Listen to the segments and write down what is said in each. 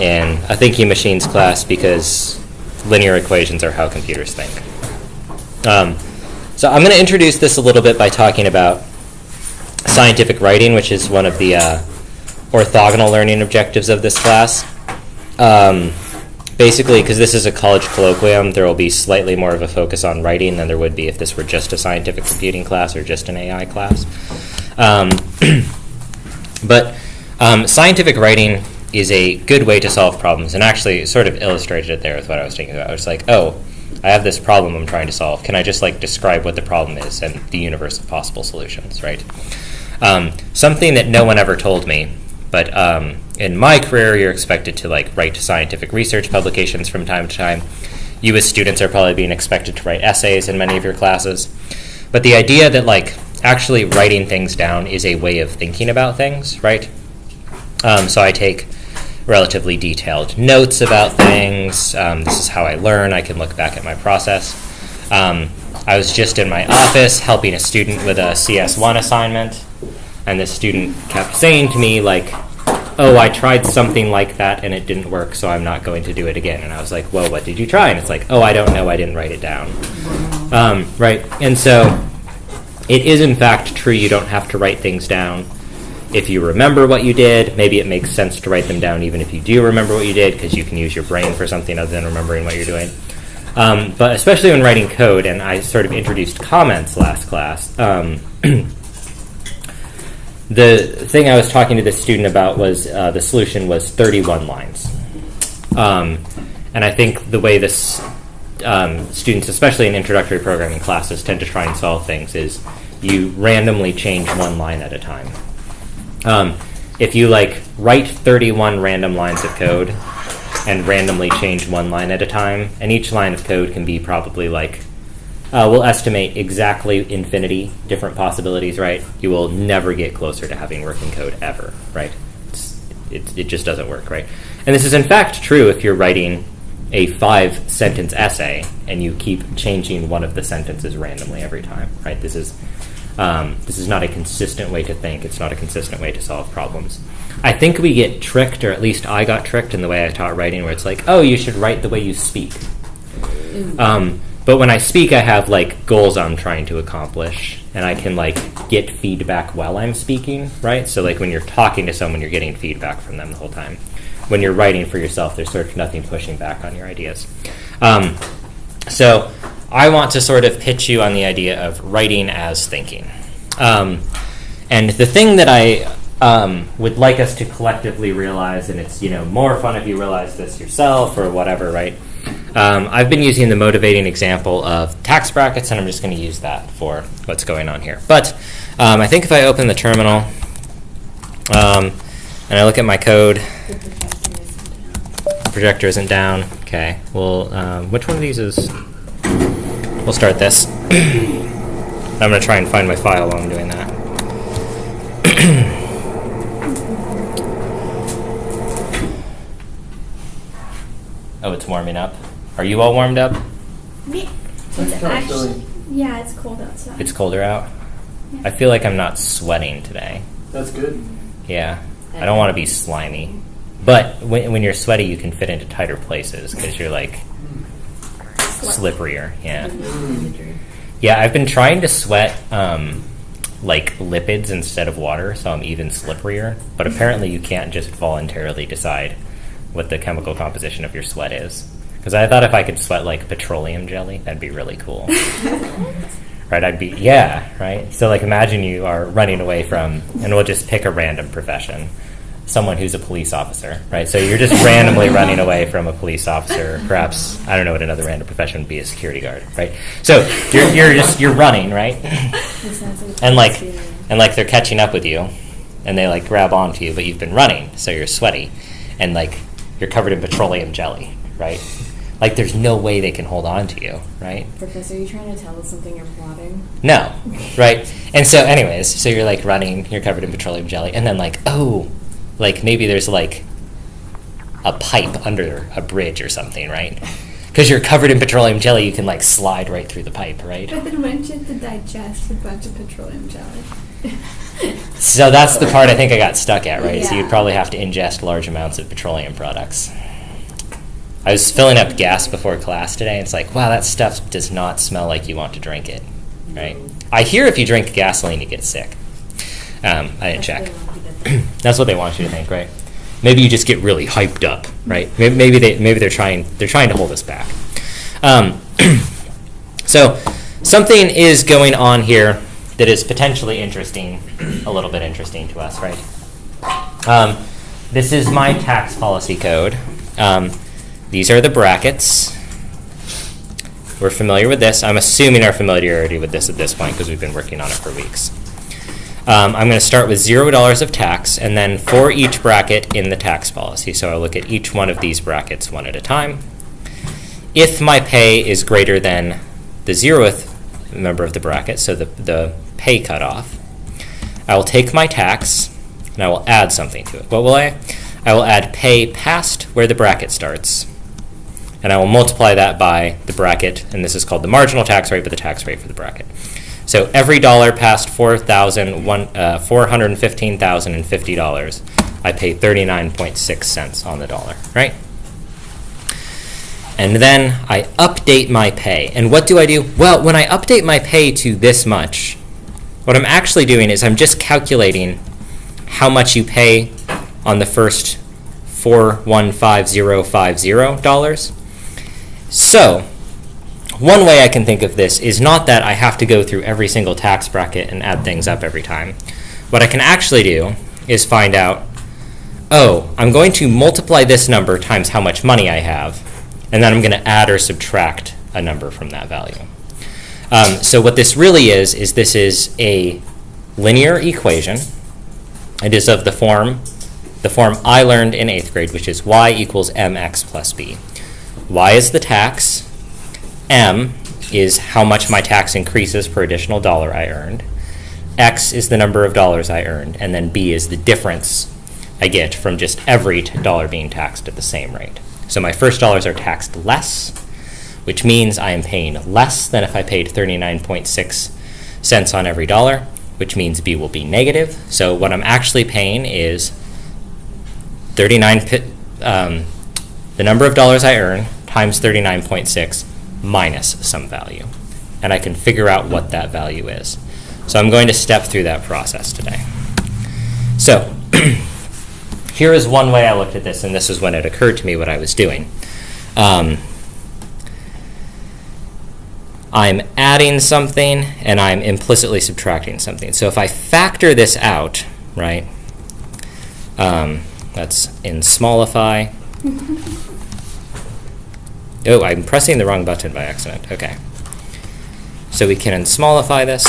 in a thinking machines class because linear equations are how computers think. So I'm going to introduce this a little bit by talking about scientific writing, which is one of the orthogonal learning objectives of this class. Basically, because this is a college colloquium, there will be slightly more of a focus on writing than there would be if this were just a scientific computing class or just an AI class. But scientific writing is a good way to solve problems, and actually sort of illustrated it there with what I was thinking about. It's like, oh, I have this problem I'm trying to solve. Can I just like describe what the problem is and the universe of possible solutions, right? Something that no one ever told me, but in my career, you're expected to like write scientific research publications from time to time. You as students are probably being expected to write essays in many of your classes. But the idea that like actually writing things down is a way of thinking about things, right? So I take relatively detailed notes about things. This is how I learn. I can look back at my process. I was just in my office helping a student with a CS1 assignment, and this student kept saying to me, like, oh, I tried something like that and it didn't work, so I'm not going to do it again. And I was like, well, what did you try? And it's like, oh, I don't know, I didn't write it down. Right? And so it is, in fact, true you don't have to write things down. If you remember what you did, maybe it makes sense to write them down even if you do remember what you did, because you can use your brain for something other than remembering what you're doing. But especially when writing code, and I sort of introduced comments last class, the thing I was talking to this student about was the solution was 31 lines. And I think the way this students, especially in introductory programming classes, tend to try and solve things is you randomly change one line at a time. If you like write 31 random lines of code and randomly change one line at a time, and each line of code can be probably like, we'll estimate exactly infinity different possibilities, right? You will never get closer to having working code ever, right? It just doesn't work, right? And this is in fact true if you're writing a 5-sentence essay and you keep changing one of the sentences randomly every time, right? This is not a consistent way to think. It's not a consistent way to solve problems. I think we get tricked, or at least I got tricked in the way I taught writing, where it's like, oh, you should write the way you speak. But when I speak, I have like goals I'm trying to accomplish, and I can like get feedback while I'm speaking, right? So like when you're talking to someone, you're getting feedback from them the whole time. When you're writing for yourself, there's sort of nothing pushing back on your ideas. So I want to sort of pitch you on the idea of writing as thinking. And the thing that I would like us to collectively realize, and it's more fun if you realize this yourself or whatever, right? I've been using the motivating example of tax brackets, and I'm just going to use that for what's going on here. But I think if I open the terminal and I look at my code, the projector isn't down. Okay, well, which one of these is... We'll start this. I'm going to try and find my file while I'm doing that. Oh, it's warming up. Are you all warmed up? Yeah. It's actually, yeah, it's cold outside. It's colder out? Yeah. I feel like I'm not sweating today. That's good. Yeah. I don't want to be slimy. But when you're sweaty, you can fit into tighter places because you're like slipperier. Yeah. Yeah, I've been trying to sweat like lipids instead of water, so I'm even slipperier. But apparently you can't just voluntarily decide what the chemical composition of your sweat is. Because I thought if I could sweat like petroleum jelly, that'd be really cool. Right? Right? So like imagine you are running away from, and we'll just pick a random profession, someone who's a police officer, right? So you're just randomly running away from a police officer. Perhaps, I don't know what another random profession would be, a security guard, right? So you're running, right? And like they're catching up with you, and they like grab onto you, but you've been running, so you're sweaty, and like you're covered in petroleum jelly, right? Like there's no way they can hold on to you, right? Professor, are you trying to tell us something you're plotting? No, right? And so anyways, so you're like running, you're covered in petroleum jelly, and then like, oh, like maybe there's like a pipe under a bridge or something, right? Because you're covered in petroleum jelly, you can like slide right through the pipe, right? But then wouldn't you have to digest a bunch of petroleum jelly? So that's the part I think I got stuck at, right? So Yeah. you'd probably have to ingest large amounts of petroleum products. I was filling up gas before class today, and it's like, wow, that stuff does not smell like you want to drink it, right? I hear if you drink gasoline, you get sick. I didn't check. That's what they want you to think, right? Maybe you just get really hyped up, right? Maybe they're trying to hold us back. So something is going on here that is potentially interesting, a little bit interesting to us, right? This is my tax policy code. These are the brackets. We're familiar with this. I'm assuming our familiarity with this at this point because we've been working on it for weeks. I'm going to start with $0 of tax, and then for each bracket in the tax policy. So I'll look at each one of these brackets one at a time. If my pay is greater than the 0th member of the bracket, so the pay cutoff, I will take my tax and I will add something to it. What will I? I will add pay past where the bracket starts, and I will multiply that by the bracket, and this is called the marginal tax rate, but the tax rate for the bracket. So every dollar past $415,050, I pay 39.6 cents on the dollar, right? And then I update my pay. And what do I do? Well, when I update my pay to this much, what I'm actually doing is I'm just calculating how much you pay on the first $415,050. So one way I can think of this is not that I have to go through every single tax bracket and add things up every time. What I can actually do is find out, oh, I'm going to multiply this number times how much money I have, and then I'm going to add or subtract a number from that value. So what this really is this is a linear equation. It is of the form I learned in 8th grade, which is y equals mx plus b. Y is the tax. M is how much my tax increases per additional dollar I earned. X is the number of dollars I earned, and then B is the difference I get from just every dollar being taxed at the same rate. So my first dollars are taxed less, which means I am paying less than if I paid 39.6 cents on every dollar, which means B will be negative. So what I'm actually paying is the number of dollars I earn times 39.6 minus some value. And I can figure out what that value is. So I'm going to step through that process today. So here is one way I looked at this, and this is when it occurred to me what I was doing. I'm adding something, and I'm implicitly subtracting something. So if I factor this out, right, that's in Smallify. Oh, I'm pressing the wrong button by accident. Okay. So we can Smallify this.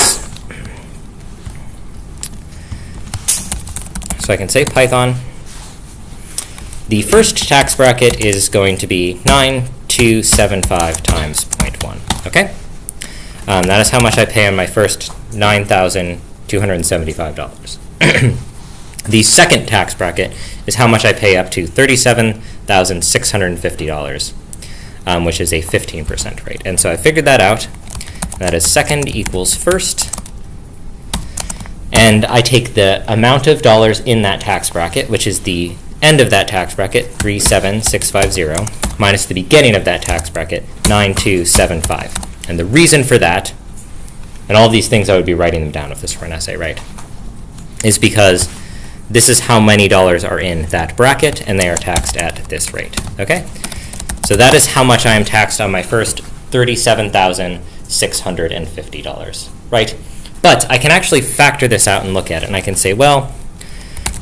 So I can say Python. The first tax bracket is going to be 9275 times 0.1. Okay? That is how much I pay on my first $9,275. The second tax bracket is how much I pay up to $37,650, which is a 15% rate. And so I figured that out. That is second equals first. And I take the amount of dollars in that tax bracket, which is the end of that tax bracket, 37650, minus the beginning of that tax bracket, 9275. And the reason for that, and all these things I would be writing them down if this were an essay, right, is because this is how many dollars are in that bracket, and they are taxed at this rate, okay? So that is how much I am taxed on my first $37,650, right? But I can actually factor this out and look at it, and I can say, well,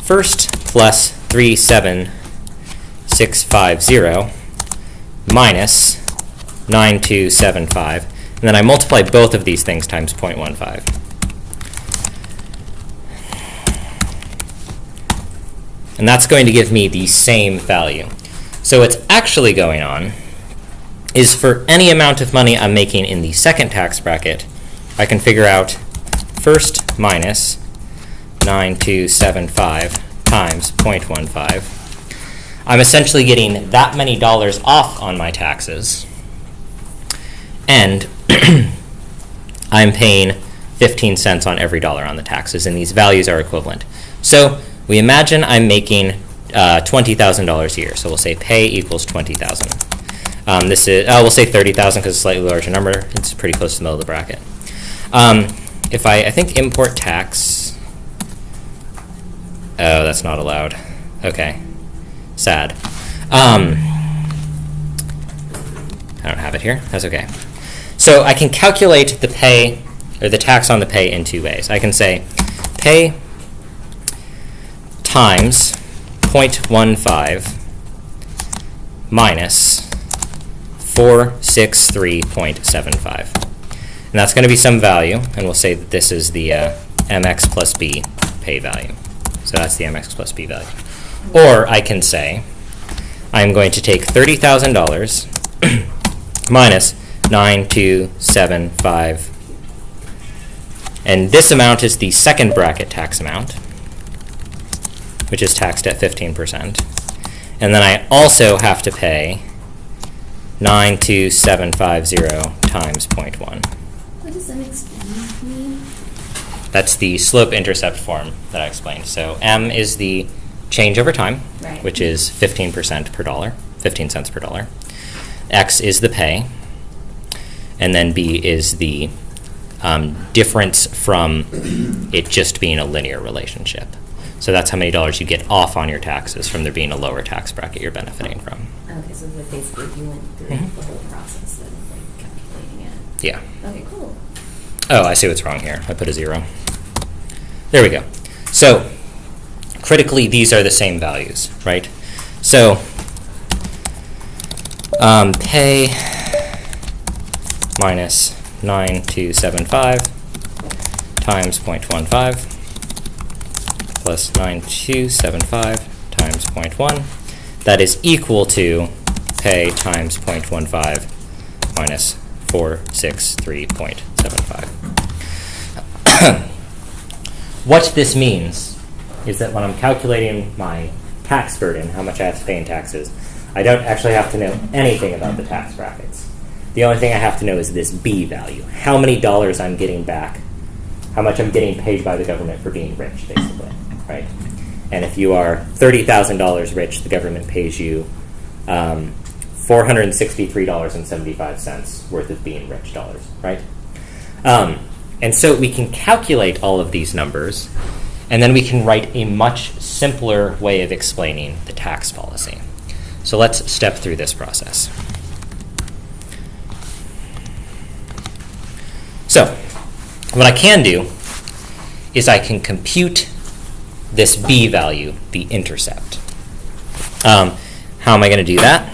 first plus 37650 minus 9275, and then I multiply both of these things times 0.15. And that's going to give me the same value. So what's actually going on is for any amount of money I'm making in the second tax bracket, I can figure out first minus 9275 times 0.15. I'm essentially getting that many dollars off on my taxes, and I'm paying 15 cents on every dollar on the taxes, and these values are equivalent. So we imagine I'm making $20,000 a year. So we'll say pay equals 20,000. This is, we'll say 30,000 because it's a slightly larger number. It's pretty close to the middle of the bracket. If I think import tax, oh, that's not allowed. Okay, sad. I don't have it here. That's okay. So I can calculate the pay, or the tax on the pay in two ways. I can say pay times 0.15 minus 463.75. And that's going to be some value, and we'll say that this is the mx plus b pay value. So that's the mx plus b value. Or I can say I'm going to take $30,000 minus 9275, and this amount is the second bracket tax amount, which is taxed at 15%. And then I also have to pay 92750 times 0.1. What does MXB mean? That's the slope-intercept form that I explained. So M is the change over time, Right. which is 15% per dollar, 15 cents per dollar. X is the pay, and then B is the difference from it just being a linear relationship. So that's how many dollars you get off on your taxes from there being a lower tax bracket you're benefiting from. Okay, so like basically if you went through Mhm. the whole process of like calculating it. Yeah. Okay, cool. Oh, I see what's wrong here. I put a 0. There we go. So critically, these are the same values, right? So pay minus 9275 times 0.15 plus 9275 times 0.1. That is equal to pay times 0.15 minus 463.75. What this means is that when I'm calculating my tax burden, how much I have to pay in taxes, I don't actually have to know anything about the tax brackets. The only thing I have to know is this B value, how many dollars I'm getting back, how much I'm getting paid by the government for being rich, basically, right? And if you are $30,000 rich, the government pays you $463.75 worth of being rich dollars, right? And so we can calculate all of these numbers, and then we can write a much simpler way of explaining the tax policy. So let's step through this process. So what I can do is I can compute this B value, the intercept. How am I going to do that?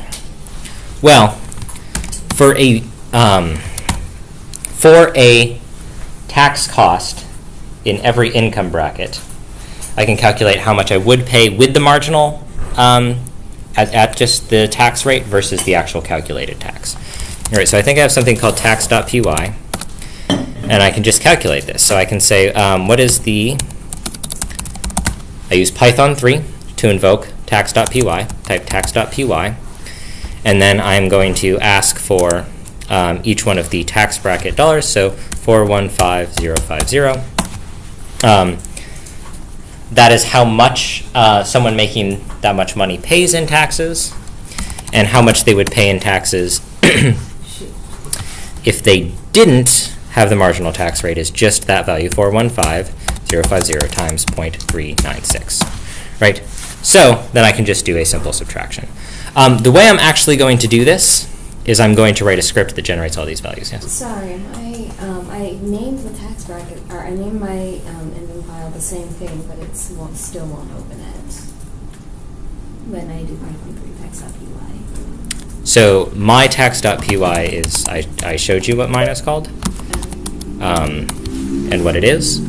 Well, for a tax cost in every income bracket, I can calculate how much I would pay with the marginal at just the tax rate versus the actual calculated tax. All right, so I think I have something called tax.py, and I can just calculate this. So I can say, what is the, I use Python 3 to invoke tax.py, type tax.py, and then I'm going to ask for each one of the tax bracket dollars, so 415050. That is how much someone making that much money pays in taxes, and how much they would pay in taxes if they didn't have the marginal tax rate is just that value, 415050 times 0.396, right? So then I can just do a simple subtraction. The way I'm actually going to do this is I'm going to write a script that generates all these values. Yes? Sorry, I named the tax bracket, or I named my invent file the same thing, but it still won't open it when I do Python 3 tax.py. So my tax.py is, I showed you what mine is called and what it is.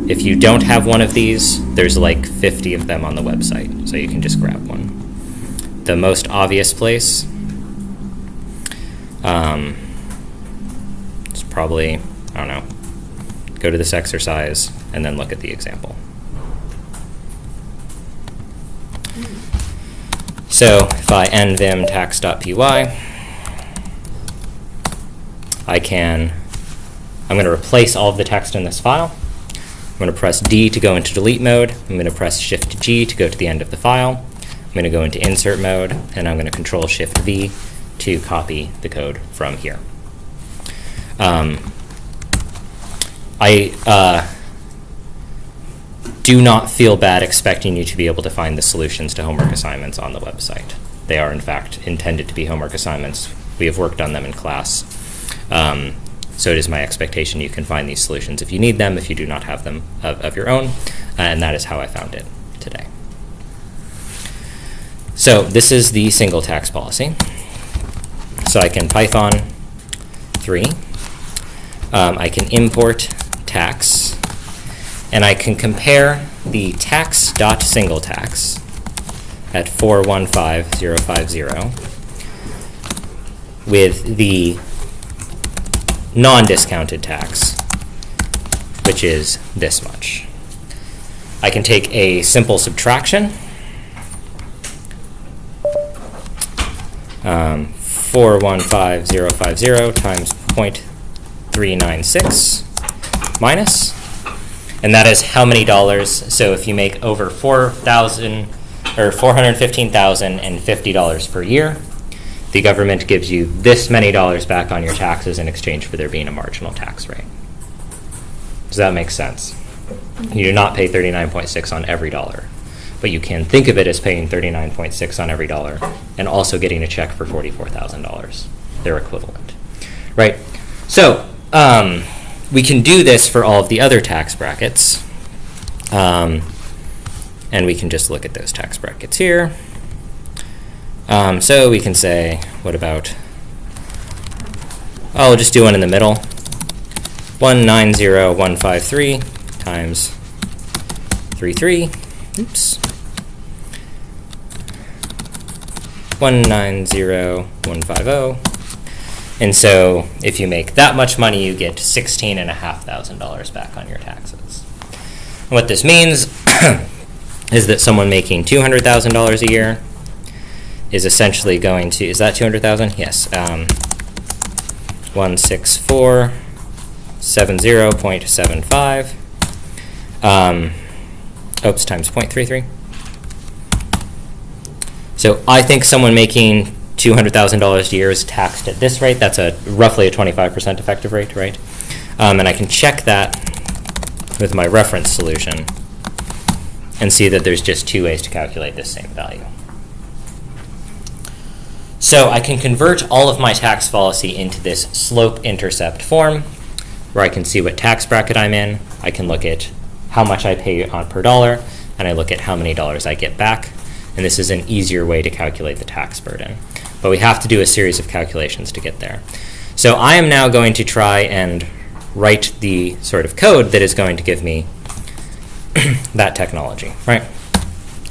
If you don't have one of these, there's like 50 of them on the website, so you can just grab one. The most obvious place it's probably, I don't know, go to this exercise and then look at the example. So if I nvim tax.py, I can I'm going to replace all of the text in this file. I'm going to press D to go into delete mode. I'm going to press Shift G to go to the end of the file. I'm going to go into insert mode, and I'm going to Control Shift V to copy the code from here. I do not feel bad expecting you to be able to find the solutions to homework assignments on the website. They are, in fact, intended to be homework assignments. We have worked on them in class. So it is my expectation you can find these solutions if you need them, if you do not have them of your own, and that is how I found it today. So this is the single tax policy. So I can Python 3, I can import tax, and I can compare the tax.singleTax at 415050 with the non-discounted tax, which is this much. I can take a simple subtraction. 415050 times 0.396 minus, and that is how many dollars. So if you make over $415,050 per year, the government gives you this many dollars back on your taxes in exchange for there being a marginal tax rate. Does that make sense? You do not pay 39.6 on every dollar, but you can think of it as paying 39.6 on every dollar and also getting a check for $44,000. They're equivalent, right? So we can do this for all of the other tax brackets, and we can just look at those tax brackets here. So we can say, what about, I'll just do one in the middle. 190153 times 33, oops. 190150. And so if you make that much money, you get $16,500 back on your taxes. And what this means is that someone making $200,000 a year is essentially going to, is that 200,000? Yes. 16470.75. Oops, times 0.33. So I think someone making $200,000 a year is taxed at this rate. That's roughly a 25% effective rate, right? And I can check that with my reference solution and see that there's just two ways to calculate this same value. So I can convert all of my tax policy into this slope-intercept form, where I can see what tax bracket I'm in. I can look at how much I pay on per dollar, and I look at how many dollars I get back. And this is an easier way to calculate the tax burden. But we have to do a series of calculations to get there. So I am now going to try and write the sort of code that is going to give me that technology, right?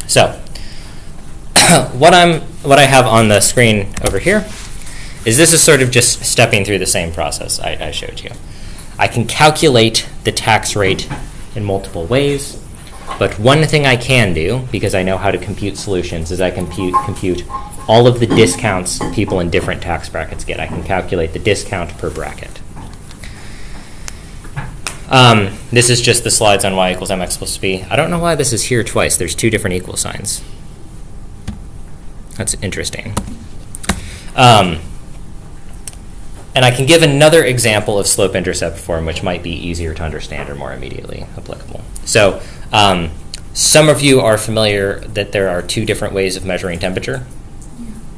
So what I have on the screen over here is this is sort of just stepping through the same process I showed you. I can calculate the tax rate in multiple ways, but one thing I can do, because I know how to compute solutions, is I can compute all of the discounts people in different tax brackets get. I can calculate the discount per bracket. This is just the slides on y equals mx plus b. I don't know why this is here twice. There's two different equal signs. That's interesting. And I can give another example of slope-intercept form, which might be easier to understand or more immediately applicable. So some of you are familiar that there are two different ways of measuring temperature.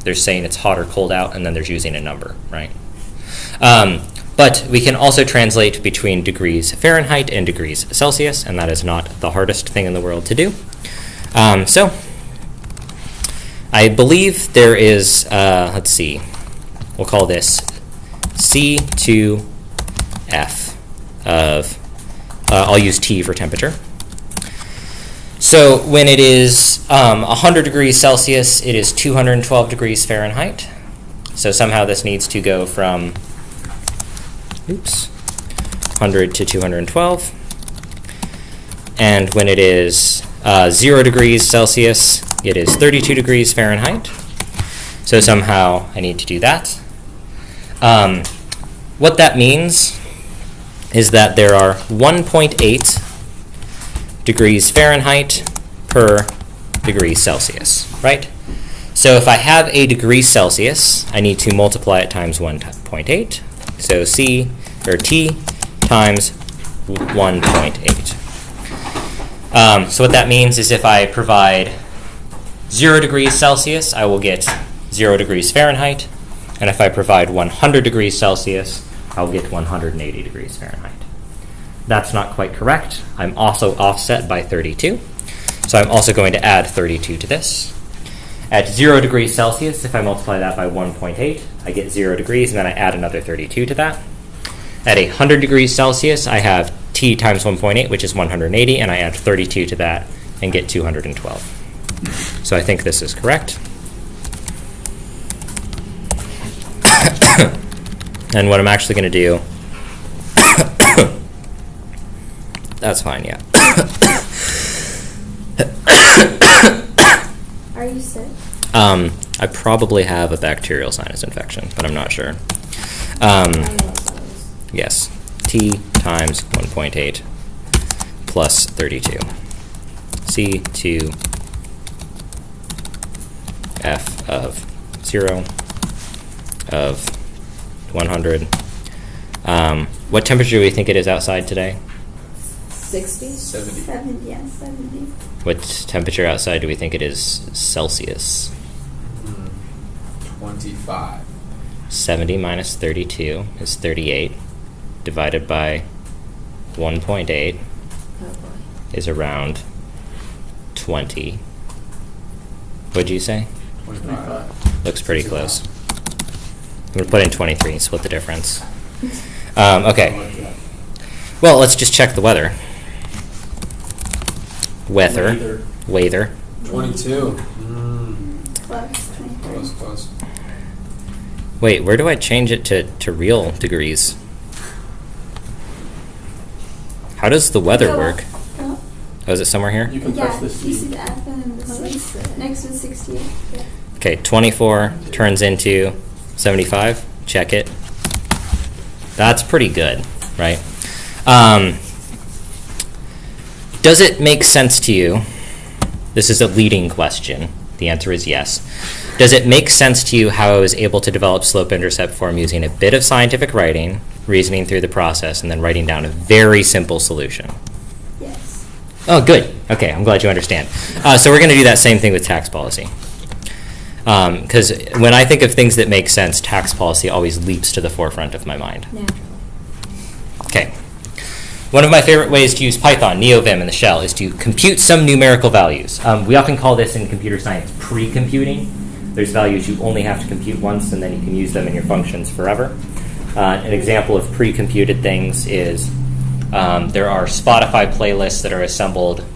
There's saying it's hot or cold out, and then there's using a number, right? But we can also translate between degrees Fahrenheit and degrees Celsius, and that is not the hardest thing in the world to do. So I believe there is, let's see, we'll call this C2F of, I'll use T for temperature. So when it is 100 degrees Celsius, it is 212 degrees Fahrenheit. So somehow this needs to go from 100 to 212. And when it is 0 degrees Celsius, it is 32 degrees Fahrenheit. So somehow I need to do that. What that means is that there are 1.8 degrees Fahrenheit per degree Celsius, right? So if I have a degree Celsius, I need to multiply it times 1.8. So T times 1.8. So what that means is if I provide 0 degrees Celsius, I will get 0 degrees Fahrenheit. And if I provide 100 degrees Celsius, I'll get 180 degrees Fahrenheit. That's not quite correct. I'm also offset by 32. So I'm also going to add 32 to this. At 0 degrees Celsius, if I multiply that by 1.8, I get 0 degrees, and then I add another 32 to that. At 100 degrees Celsius, I have T times 1.8, which is 180, and I add 32 to that and get 212. So I think this is correct. And what I'm actually going to do, that's fine, yeah. Are you sick? I probably have a bacterial sinus infection, but I'm not sure. Yes, T times 1.8 plus 32. C2 F of 0 of 100. What temperature do we think it is outside today? 60? 70. 70. What temperature outside do we think it is Celsius? 25. 70 minus 32 is 38, divided by 1.8 Oh boy. is around 20. What'd you say? 25. Looks pretty close. I'm going to put in 23 and split the difference. Okay. Well, let's just check the weather. Weather. 22. Close. 23. Close. Wait, where do I change it to real degrees? How does the weather work? Oh, Oh, is it somewhere here? You can yeah, press the you see C. the F and the C next to 68. Yeah. Okay, 24 turns into 75. Check it. That's pretty good, right? Does it make sense to you? This is a leading question. The answer is yes. Does it make sense to you how I was able to develop slope-intercept form using a bit of scientific writing, reasoning through the process, and then writing down a very simple solution? Yes. Oh, good. Okay, I'm glad you understand. So we're going to do that same thing with tax policy. Because when I think of things that make sense, tax policy always leaps to the forefront of my mind. Naturally. Okay. One of my favorite ways to use Python, NeoVim, and the shell is to compute some numerical values. We often call this in computer science pre-computing. There's values you only have to compute once, and then you can use them in your functions forever. An example of pre-computed things is there are Spotify playlists that are assembled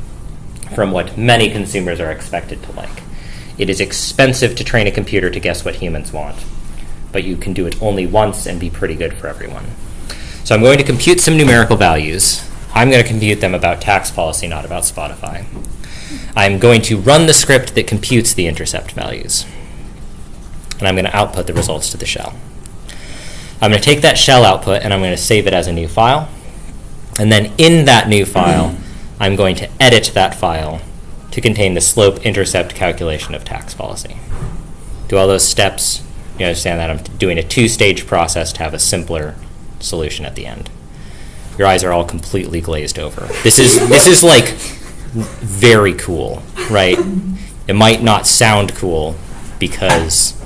from what many consumers are expected to like. It is expensive to train a computer to guess what humans want, but you can do it only once and be pretty good for everyone. So I'm going to compute some numerical values. I'm going to compute them about tax policy, not about Spotify. I'm going to run the script that computes the intercept values. And I'm going to output the results to the shell. I'm going to take that shell output and I'm going to save it as a new file. And then in that new file, I'm going to edit that file to contain the slope-intercept calculation of tax policy. Do all those steps, you understand that I'm doing a two-stage process to have a simpler solution at the end. Your eyes are all completely glazed over. This is like very cool, right? It might not sound cool because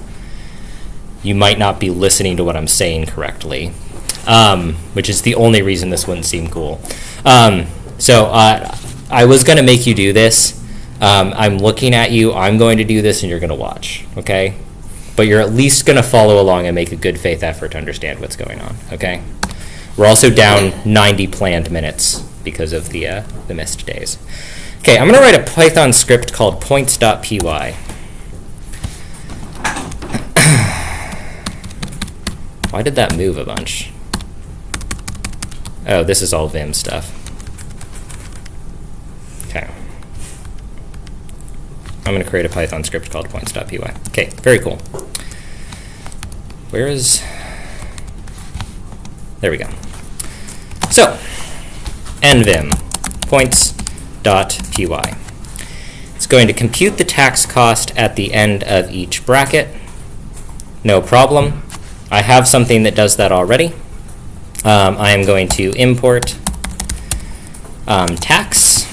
you might not be listening to what I'm saying correctly, which is the only reason this wouldn't seem cool. So I was going to make you do this. I'm looking at you. I'm going to do this, and you're going to watch, okay? But you're at least going to follow along and make a good faith effort to understand what's going on, okay? We're also down 90 planned minutes because of the missed days. Okay, I'm going to write a Python script called points.py. Why did that move a bunch? Oh, this is all Vim stuff. Okay. I'm going to create a Python script called points.py. Okay, very cool. Where is... There we go. So, nvim points.py. It's going to compute the tax cost at the end of each bracket. No problem. I have something that does that already. I am going to import tax,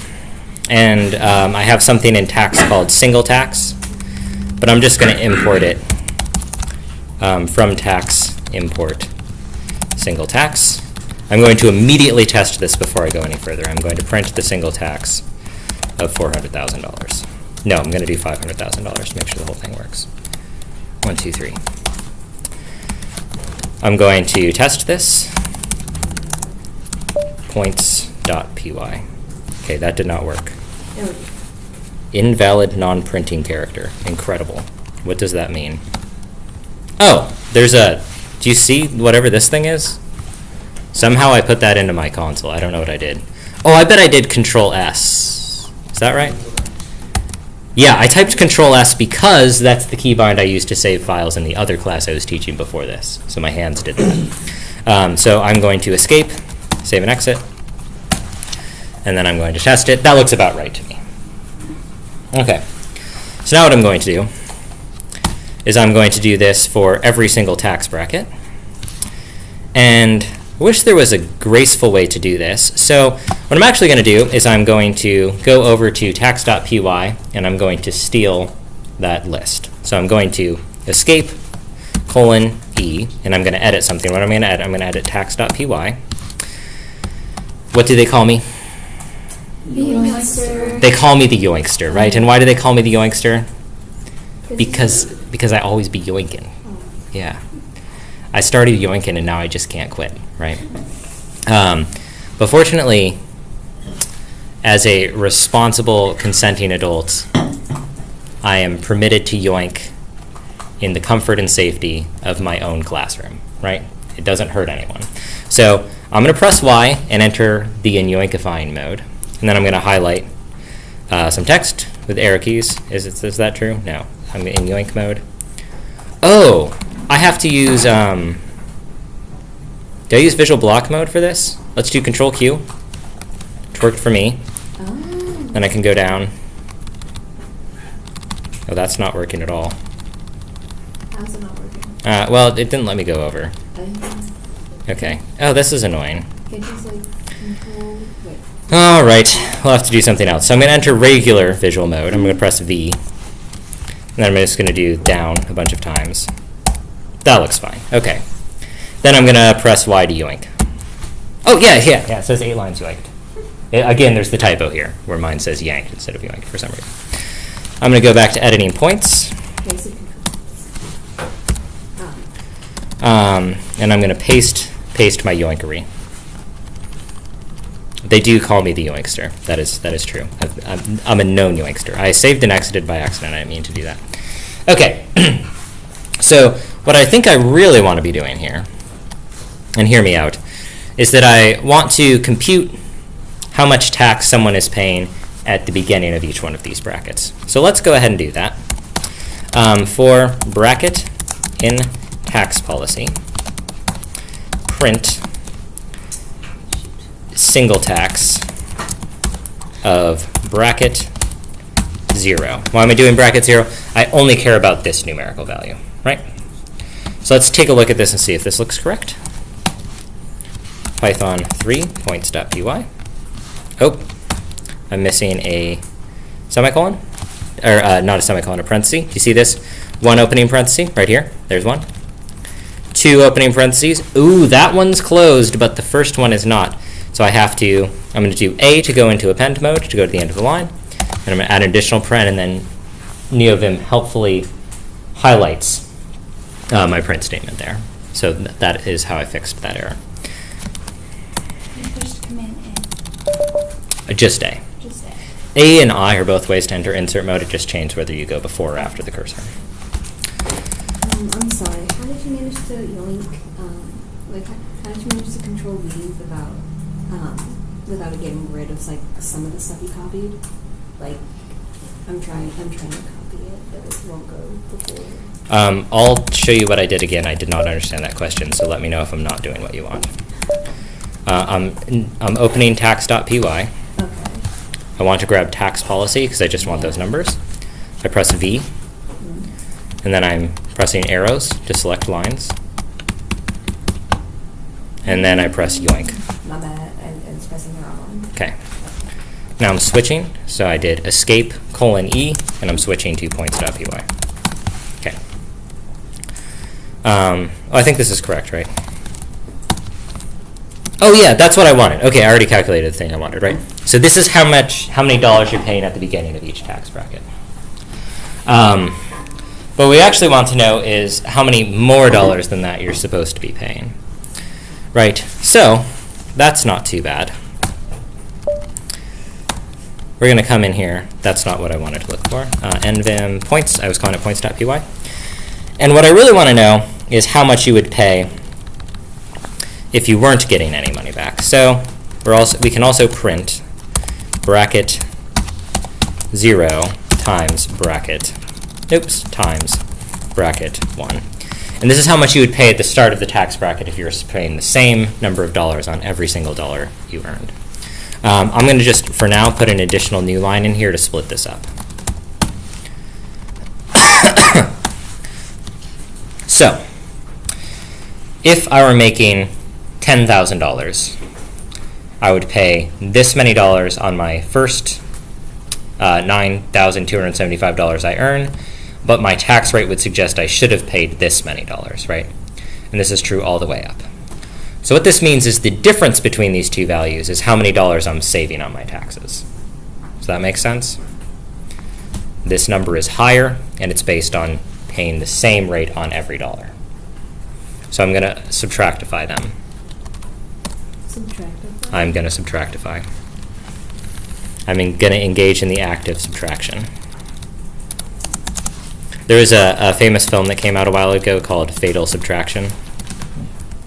and I have something in tax called single tax, but I'm just going to import it from tax import single tax. I'm going to immediately test this before I go any further. I'm going to print the single tax of $400,000. No, I'm going to do $500,000 to make sure the whole thing works. 1, 2, 3. I'm going to test this. Points.py. Okay, that did not work. Invalid non-printing character. Incredible. What does that mean? Oh, there's a... Do you see whatever this thing is? Somehow I put that into my console. I don't know what I did. Oh, I bet I did Control-S. Is that right? Yeah, I typed Control-S because that's the keybind I used to save files in the other class I was teaching before this. So my hands did that. So I'm going to escape, save and exit, and then I'm going to test it. That looks about right to me. Okay. So now what I'm going to do is I'm going to do this for every single tax bracket. And I wish there was a graceful way to do this. So what I'm actually going to do is I'm going to go over to tax.py and I'm going to steal that list. So I'm going to escape :E and I'm going to edit something. What I'm going to edit, I'm going to edit tax.py. What do they call me? The youngster. They call me the yoinkster, right? And why do they call me the yoinkster? Because I always be yoinking. Yeah. I started yoinking and now I just can't quit, right? But fortunately, as a responsible, consenting adult, I am permitted to yoink in the comfort and safety of my own classroom, right? It doesn't hurt anyone. So I'm going to press Y and enter the in yoinkifying mode. And then I'm going to highlight some text with arrow keys. Is that true? No. I'm in yoink mode. Oh! I have to use, do I use visual block mode for this? Let's do Control Q, which worked for me. Oh. Then I can go down. Oh, that's not working at all. How's it not working? Well, it didn't let me go over. Okay. Oh, this is annoying. Can't you say control? Wait. All right, we'll have to do something else. So I'm going to enter regular visual mode. I'm going to press V. And then I'm just going to do down a bunch of times. That looks fine. Okay. Then I'm going to press Y to yoink. Oh, yeah, it says 8 lines yoinked. Again, there's the typo here, where mine says yanked instead of yoinked for some reason. I'm going to go back to editing points. Basic control. And I'm going to paste my yoinkery. They do call me the yoinkster. That is true. I'm a known yoinkster. I saved and exited by accident. I didn't mean to do that. Okay. So what I think I really want to be doing here, and hear me out, is that I want to compute how much tax someone is paying at the beginning of each one of these brackets. So let's go ahead and do that. For bracket in tax policy, print single tax of bracket 0. Why am I doing bracket 0? I only care about this numerical value, right? So let's take a look at this and see if this looks correct. Python 3 points.py. Oh, I'm missing a semicolon, or not a semicolon, a parenthesis. Do you see this? One opening parenthesis right here. There's one. 2 opening parentheses. Ooh, that one's closed, but the first one is not. So I'm going to do A to go into append mode, to go to the end of the line. And I'm going to add an additional paren, and then NeoVim helpfully highlights my print statement there. So that is how I fixed that error. You pushed Command A. Just A. Just A. A and I are both ways to enter insert mode. It just changes whether you go before or after the cursor. I'm sorry. How did you manage to yoink? How did you manage to control V without getting rid of some of the stuff you copied? I'm trying to copy it, but it won't go before. I'll show you what I did again. I did not understand that question, so let me know if I'm not doing what you want. I'm opening tax.py. Okay. I want to grab tax policy because I just want those numbers. I press V, and then I'm pressing arrows to select lines. And then I press yoink. My bad. I was pressing the wrong one. Okay. Now I'm switching, so I did escape :E, and I'm switching to points.py. Okay. I think this is correct, right? Oh yeah, that's what I wanted. Okay, I already calculated the thing I wanted, right? So this is how many dollars you're paying at the beginning of each tax bracket. What we actually want to know is how many more dollars than that you're supposed to be paying. Right, so that's not too bad. We're going to come in here. That's not what I wanted to look for. NVIM points, I was calling it points.py. And what I really want to know is how much you would pay if you weren't getting any money back. So we can also print bracket 0 times bracket, times bracket 1. And this is how much you would pay at the start of the tax bracket if you were paying the same number of dollars on every single dollar you earned. I'm going to just, for now, put an additional new line in here to split this up. So, if I were making $10,000, I would pay this many dollars on my first $9,275 I earn, but my tax rate would suggest I should have paid this many dollars, right? And this is true all the way up. So what this means is the difference between these two values is how many dollars I'm saving on my taxes. Does that make sense? This number is higher, and it's based on paying the same rate on every dollar. So I'm going to subtractify them. Subtractify? I'm going to subtractify. I'm going to engage in the act of subtraction. There is a famous film that came out a while ago called Fatal Subtraction.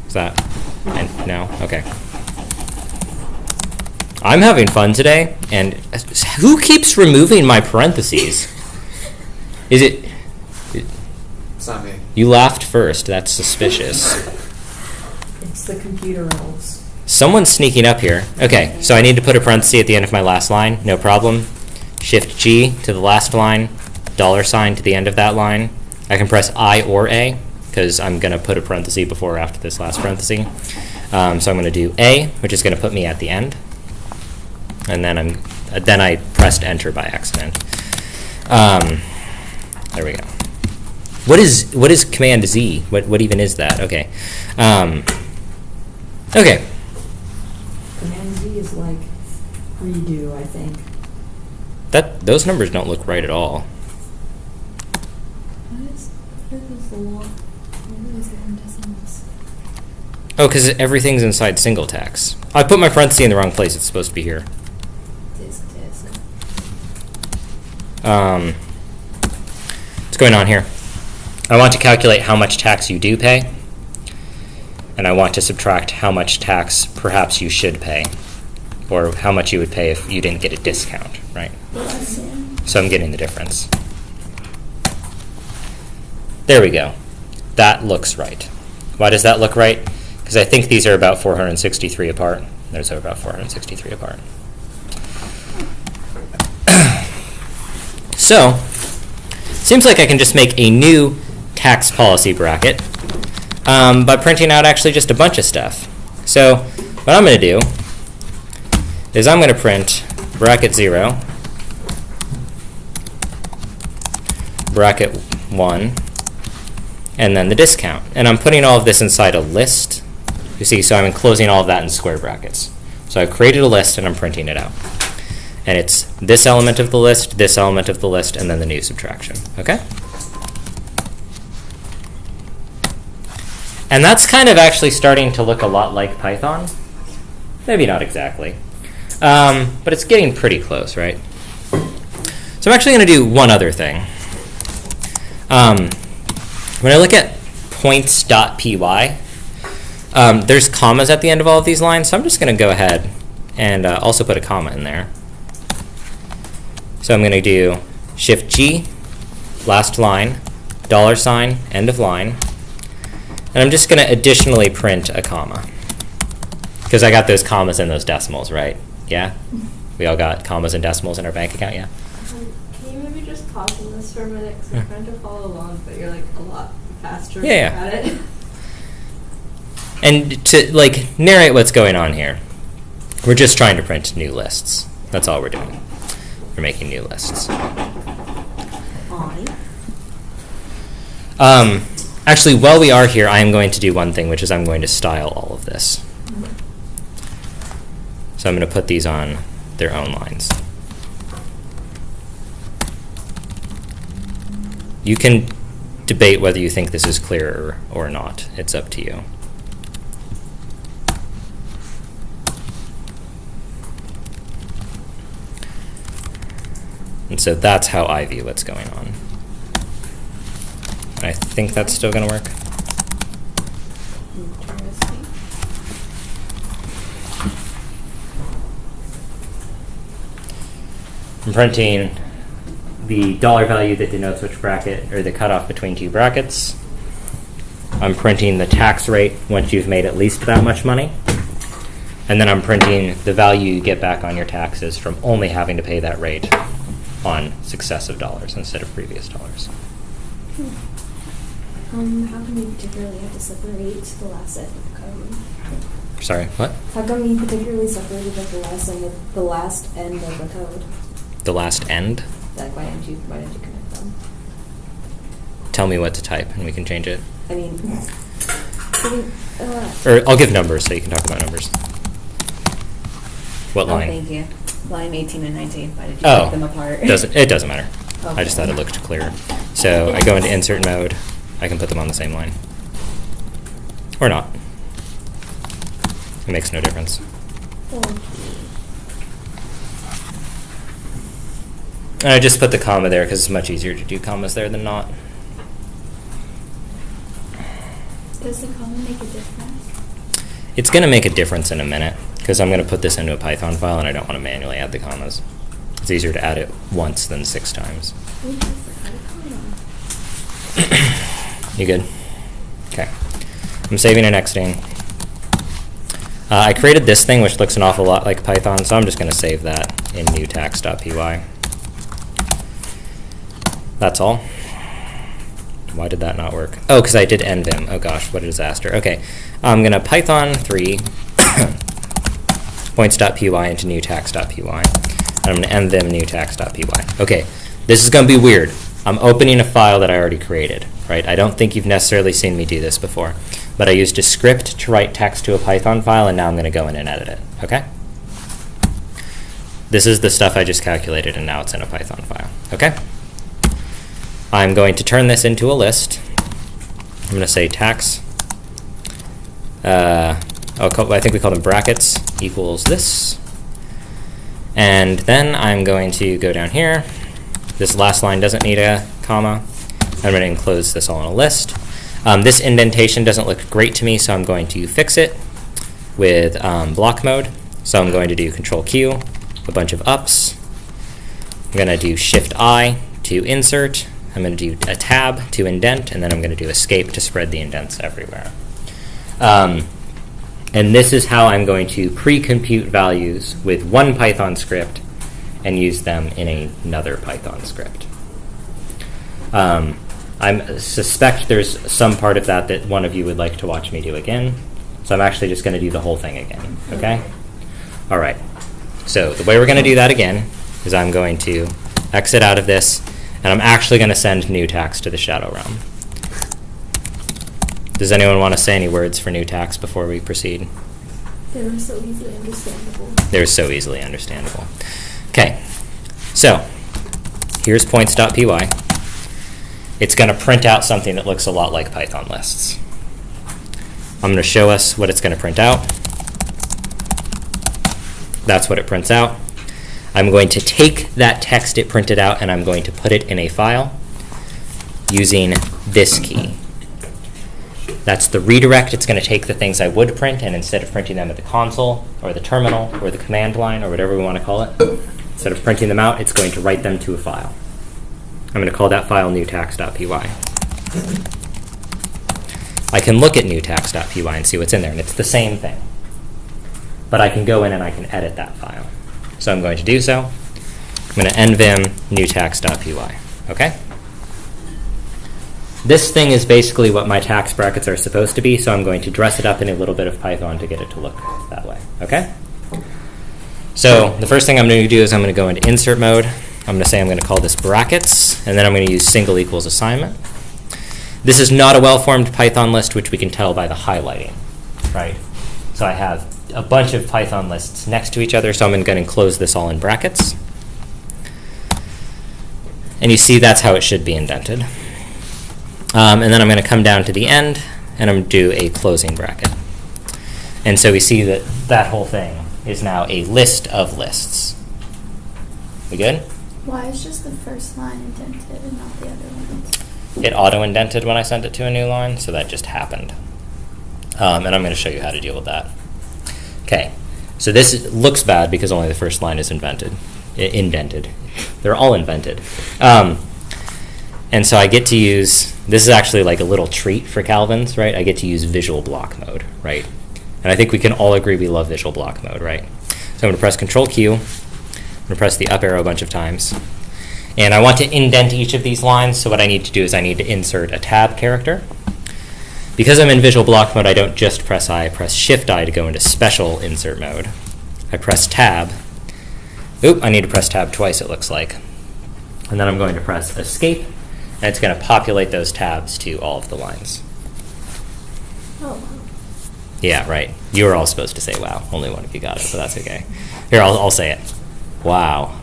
Is that... No? Okay. I'm having fun today, and who keeps removing my parentheses? Is it... It's not me. You laughed first. That's suspicious. It's the computer elves. Someone's sneaking up here. Okay, so I need to put a parenthesis at the end of my last line. No problem. Shift G to the last line. $sign to the end of that line. I can press I or A, because I'm going to put a parenthesis before or after this last parenthesis. So I'm going to do A, which is going to put me at the end. And then then I pressed enter by accident. There we go. What is Command Z? What even is that? Okay. Okay. Command Z is like redo, I think. Those numbers don't look right at all. What is the law? What is the decimals? Oh, because everything's inside single tax. I put my parenthesis in the wrong place. It's supposed to be here. Tisk. What's going on here? I want to calculate how much tax you do pay, and I want to subtract how much tax perhaps you should pay, or how much you would pay if you didn't get a discount, right? So I'm getting the difference. There we go. That looks right. Why does that look right? Because I think these are about 463 apart. Those are about 463 apart. So, seems like I can just make a new tax policy bracket by printing out actually just a bunch of stuff. So, what I'm going to do is I'm going to print bracket 0, bracket 1, and then the discount. And I'm putting all of this inside a list. You see, so I'm enclosing all of that in square brackets. So I've created a list and I'm printing it out. And it's this element of the list, this element of the list, and then the new subtraction. Okay? And that's kind of actually starting to look a lot like Python. Maybe not exactly. But it's getting pretty close, right? So I'm actually going to do one other thing. When I look at points.py, there's commas at the end of all of these lines, so I'm just going to go ahead and also put a comma in there. So I'm going to do Shift G, last line, $, end of line, and I'm just going to additionally print a comma. Because I got those commas and those decimals, right? Yeah? We all got commas and decimals in our bank account, yeah? Can you maybe just pause on this for a minute? Because I'm trying to follow along, but you're like a lot faster Yeah. at it. And to, like, narrate what's going on here, we're just trying to print new lists. That's all we're doing. We're making new lists. Actually, while we are here, I am going to do one thing, which is I'm going to style all of this. So I'm going to put these on their own lines. You can debate whether you think this is clear or not. It's up to you. And so that's how I view what's going on. I think that's still going to work. Interesting. I'm printing the dollar value that denotes which bracket, or the cutoff between two brackets. I'm printing the tax rate once you've made at least that much money. And then I'm printing the value you get back on your taxes from only having to pay that rate on successive dollars instead of previous dollars. How come you particularly have to separate the last end of the code? Sorry, what? How come you particularly separated the last end of the code? The last end? Like, why didn't you connect them? Tell me what to type and we can change it. I mean, Or I'll give numbers so you can talk about numbers. What line? thank you. Line 18 and 19. Why did you Oh, take them apart? it doesn't matter. Okay. I just thought it looked clearer. So I go into insert mode. I can put them on the same line. Or not. It makes no difference. And I just put the comma there because it's much easier to do commas there than not. Does the comma make a difference? It's going to make a difference in a minute because I'm going to put this into a Python file and I don't want to manually add the commas. It's easier to add it once than 6 times. You good? Okay. I'm saving and exiting. I created this thing which looks an awful lot like Python, so I'm just going to save that in newtax.py. That's all. Why did that not work? Oh, because I did envim. Oh gosh, what a disaster. Okay, I'm going to Python 3 points.py into newtax.py. And I'm going to envim newtax.py. Okay, this is going to be weird. I'm opening a file that I already created, right? I don't think you've necessarily seen me do this before, but I used a script to write text to a Python file, and now I'm going to go in and edit it, okay? This is the stuff I just calculated, and now it's in a Python file, okay? I'm going to turn this into a list. I'm going to say tax, I think we call them brackets, equals this. And then I'm going to go down here. This last line doesn't need a comma. I'm going to enclose this all in a list. This indentation doesn't look great to me, so I'm going to fix it with block mode. So I'm going to do Control Q, a bunch of ups. I'm going to do Shift I to insert. I'm going to do a tab to indent, and then I'm going to do escape to spread the indents everywhere. And this is how I'm going to pre-compute values with one Python script and use them in another Python script. I suspect there's some part of that one of you would like to watch me do again, so I'm actually just going to do the whole thing again, okay? All right, so the way we're going to do that again is I'm going to exit out of this, and I'm actually going to send new tax to the shadow realm. Does anyone want to say any words for new tax before we proceed? They were so easily understandable. They're so easily understandable. Okay, so here's points.py. It's going to print out something that looks a lot like Python lists. I'm going to show us what it's going to print out. That's what it prints out. I'm going to take that text it printed out and I'm going to put it in a file using this key. That's the redirect. It's going to take the things I would print, and instead of printing them at the console or the terminal or the command line or whatever we want to call it, instead of printing them out, it's going to write them to a file. I'm going to call that file newtax.py. I can look at newtax.py and see what's in there, and it's the same thing. but I can go in and I can edit that file. So I'm going to do so. I'm going to nvim newtax.py. Okay? This thing is basically what my tax brackets are supposed to be, so I'm going to dress it up in a little bit of Python to get it to look that way. Okay? So the first thing I'm going to do is I'm going to go into insert mode. I'm going to say I'm going to call this brackets, and then I'm going to use single equals assignment. This is not a well-formed Python list, which we can tell by the highlighting, right? So I have a bunch of Python lists next to each other, so I'm going to enclose this all in brackets. And you see that's how it should be indented. And then I'm going to come down to the end, and I'm going to do a closing bracket. And so we see that that whole thing is now a list of lists. We good? Why is just the first line indented and not the other ones? It auto-indented when I sent it to a new line, so that just happened. And I'm going to show you how to deal with that. Okay, so this looks bad because only the first line is indented. They're all invented. And so I get to use, this is actually like a little treat for Calvin's, right? I get to use visual block mode, right? And I think we can all agree we love visual block mode, right? So I'm going to press Control Q. I'm going to press the up arrow a bunch of times. And I want to indent each of these lines, so what I need to do is I need to insert a tab character. Because I'm in visual block mode, I don't just press I press Shift-I to go into special insert mode. I press tab. Oop, I need to press tab twice, it looks like. And then I'm going to press Escape, and it's going to populate those tabs to all of the lines. Oh, wow. Yeah, right. You were all supposed to say wow. Only one of you got it, so that's okay. Here, I'll say it. Wow.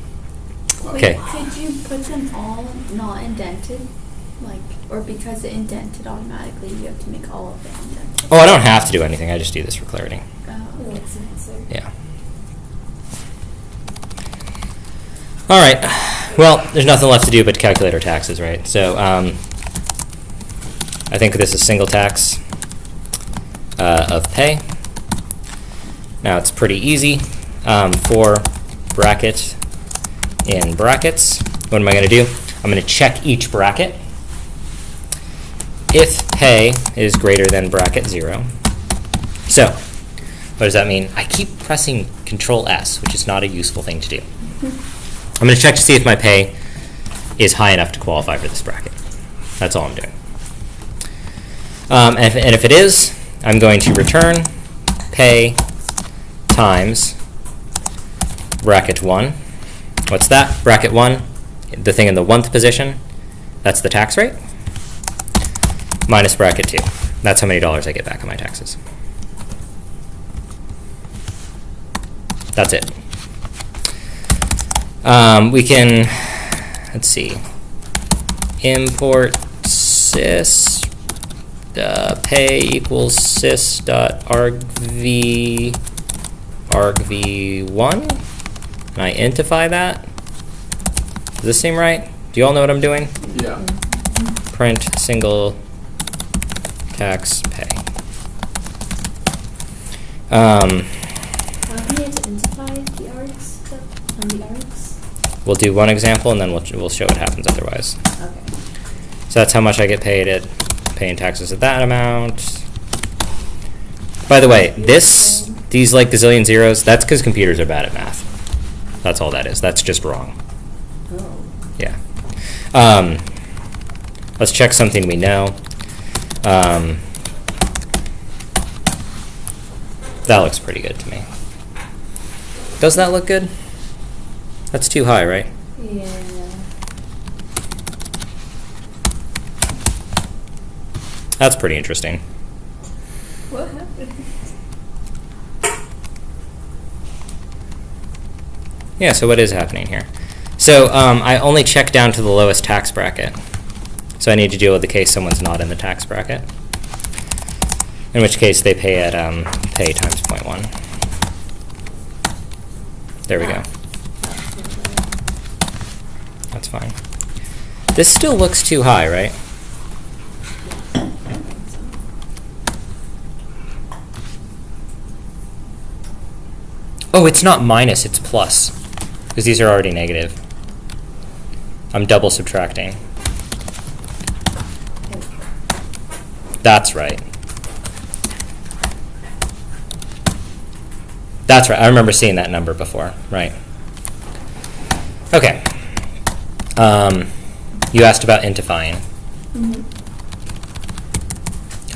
Okay. Wait, could you put them all not indented? Like, or because it indented automatically, you have to make all of them indented? Oh, I don't have to do anything. I just do this for clarity. Oh, That's an answer. Yeah. All right. Well, there's nothing left to do but to calculate our taxes, right? So I think this is single tax of pay. Now it's pretty easy. For bracket in brackets, what am I going to do? I'm going to check each bracket. If pay is greater than bracket 0. So what does that mean? I keep pressing Control S, which is not a useful thing to do. I'm going to check to see if my pay is high enough to qualify for this bracket. That's all I'm doing. And if it is, I'm going to return pay times bracket 1. What's that? Bracket 1, the thing in the 1th position, that's the tax rate, minus bracket 2. That's how many dollars I get back on my taxes. That's it. We can, let's see, import sys pay equals sys.argv1, and I intify that. Does this seem right? Do you all know what I'm doing? Yeah. Print single tax pay. How do you identify the args on the args? We'll do one example and then we'll show what happens otherwise. Okay. So that's how much I get paid at paying taxes at that amount. By the way, these like gazillion zeros, that's because computers are bad at math. That's all that is. That's just wrong. Oh. Yeah. Let's check something we know. That looks pretty good to me. Does that look good? That's too high, right? Yeah. That's pretty interesting. What happened? Yeah, so what is happening here? So I only check down to the lowest tax bracket. So I need to deal with the case someone's not in the tax bracket. In which case they pay at pay times 0.1. There we go. That's fine. This still looks too high, right? Oh, it's not minus, it's plus. Because these are already negative. I'm double subtracting. That's right. That's right. I remember seeing that number before. Right. Okay. You asked about intifying. Mhm.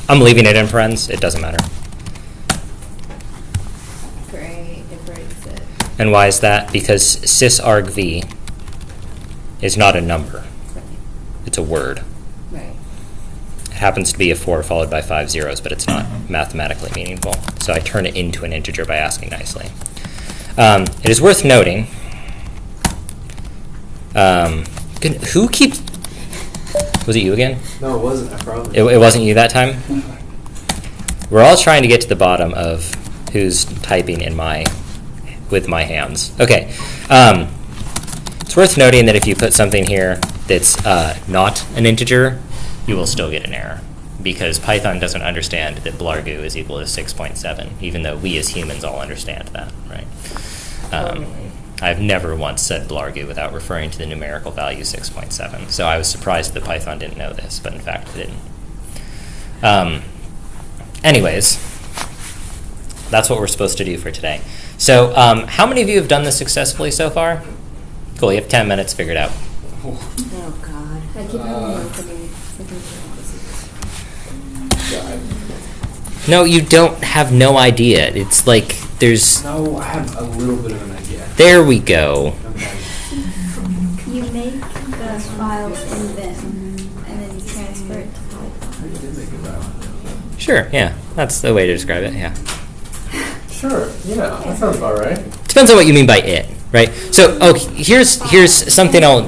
I'm leaving it in parens. It doesn't matter. Great, it breaks it. And why is that? Because sysargv is not a number. Right. It's a word. Right. It happens to be a 4 followed by 5 zeros, but it's not mathematically meaningful. So I turn it into an integer by asking nicely. It is worth noting. Who keeps... Was it you again? No, it wasn't. I promise. It wasn't you that time? We're all trying to get to the bottom of who's typing with my hands. Okay. It's worth noting that if you put something here that's not an integer, you will still get an error, because Python doesn't understand that blargoo is equal to 6.7, even though we as humans all understand that, right? I've never once said blargoo without referring to the numerical value 6.7, so I was surprised that Python didn't know this, but in fact it didn't. Anyways, that's what we're supposed to do for today. So how many of you have done this successfully so far? Cool, you have 10 minutes figured out. Oh God. I keep having opening No, you don't have no idea. It's like there's... No, I have a little bit of an idea. There we go. Okay. You make the file in Vim, and then you transfer it to Python. I did make it that. Sure, yeah. That's the way to describe it, yeah. Sure, yeah, that sounds about right. Depends on what you mean by it, right? So, here's something I'll